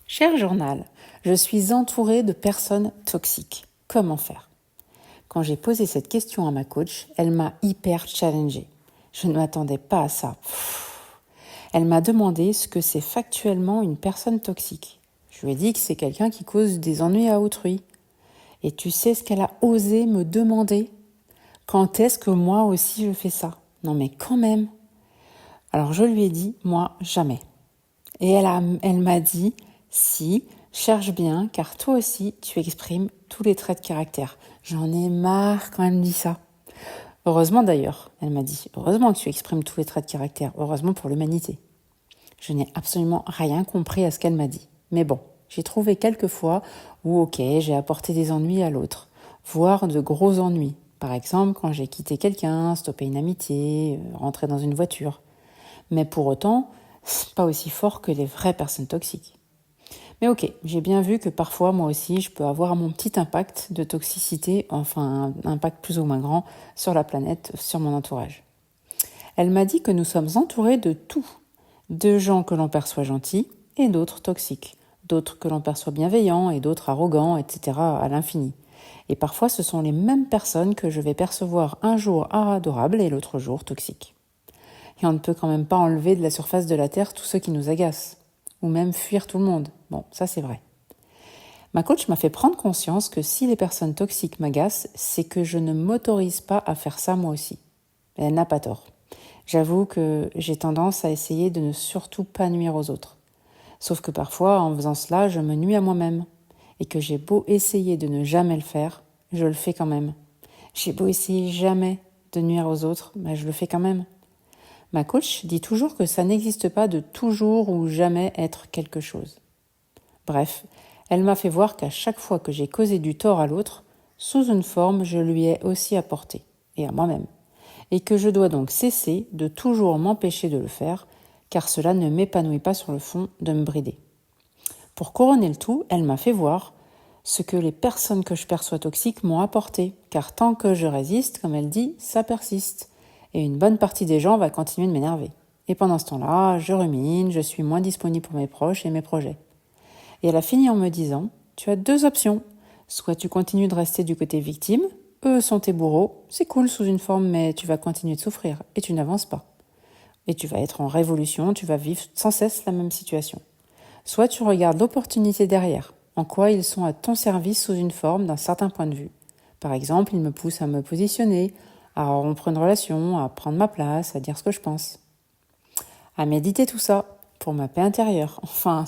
Cher journal, je suis entourée de personnes toxiques. Comment faire? Quand j'ai posé cette question à ma coach, elle m'a hyper challengée. Je ne m'attendais pas à ça. Elle m'a demandé ce que c'est factuellement une personne toxique. Je lui ai dit que c'est quelqu'un qui cause des ennuis à autrui. Et tu sais ce qu'elle a osé me demander? Quand est-ce que moi aussi je fais ça? Non mais quand même. Alors je lui ai dit, moi, jamais. Et elle m'a dit, si, cherche bien, car toi aussi, tu exprimes tous les traits de caractère. J'en ai marre quand elle me dit ça. Heureusement d'ailleurs, elle m'a dit, heureusement que tu exprimes tous les traits de caractère, heureusement pour l'humanité. Je n'ai absolument rien compris à ce qu'elle m'a dit. Mais bon, j'ai trouvé quelques fois où, ok, j'ai apporté des ennuis à l'autre, voire de gros ennuis. Par exemple, quand j'ai quitté quelqu'un, stoppé une amitié, rentré dans une voiture. Mais pour autant, c'est pas aussi fort que les vraies personnes toxiques. Mais ok, j'ai bien vu que parfois, moi aussi, je peux avoir mon petit impact de toxicité, enfin un impact plus ou moins grand, sur la planète, sur mon entourage. Elle m'a dit que nous sommes entourés de tout. De gens que l'on perçoit gentils et d'autres toxiques. D'autres que l'on perçoit bienveillants et d'autres arrogants, etc. à l'infini. Et parfois, ce sont les mêmes personnes que je vais percevoir un jour adorables et l'autre jour toxiques. Et on ne peut quand même pas enlever de la surface de la Terre tous ceux qui nous agacent. Ou même fuir tout le monde. Bon, ça c'est vrai. Ma coach m'a fait prendre conscience que si les personnes toxiques m'agacent, c'est que je ne m'autorise pas à faire ça moi aussi. Et elle n'a pas tort. J'avoue que j'ai tendance à essayer de ne surtout pas nuire aux autres. Sauf que parfois, en faisant cela, je me nuis à moi-même. Et que j'ai beau essayer de ne jamais le faire, je le fais quand même. J'ai beau essayer jamais de nuire aux autres, mais je le fais quand même. Ma coach dit toujours que ça n'existe pas de toujours ou jamais être quelque chose. Bref, elle m'a fait voir qu'à chaque fois que j'ai causé du tort à l'autre, sous une forme, je lui ai aussi apporté, et à moi-même. Et que je dois donc cesser de toujours m'empêcher de le faire, car cela ne m'épanouit pas sur le fond de me brider. Pour couronner le tout, elle m'a fait voir ce que les personnes que je perçois toxiques m'ont apporté, car tant que je résiste, comme elle dit, ça persiste. Et une bonne partie des gens va continuer de m'énerver. Et pendant ce temps-là, je rumine, je suis moins disponible pour mes proches et mes projets. Et elle a fini en me disant, tu as deux options. Soit tu continues de rester du côté victime, eux sont tes bourreaux, c'est cool sous une forme, mais tu vas continuer de souffrir et tu n'avances pas. Et tu vas être en révolution, tu vas vivre sans cesse la même situation. Soit tu regardes l'opportunité derrière, en quoi ils sont à ton service sous une forme d'un certain point de vue. Par exemple, ils me poussent à me positionner, à rompre une relation, à prendre ma place, à dire ce que je pense. À méditer tout ça, pour ma paix intérieure. Enfin,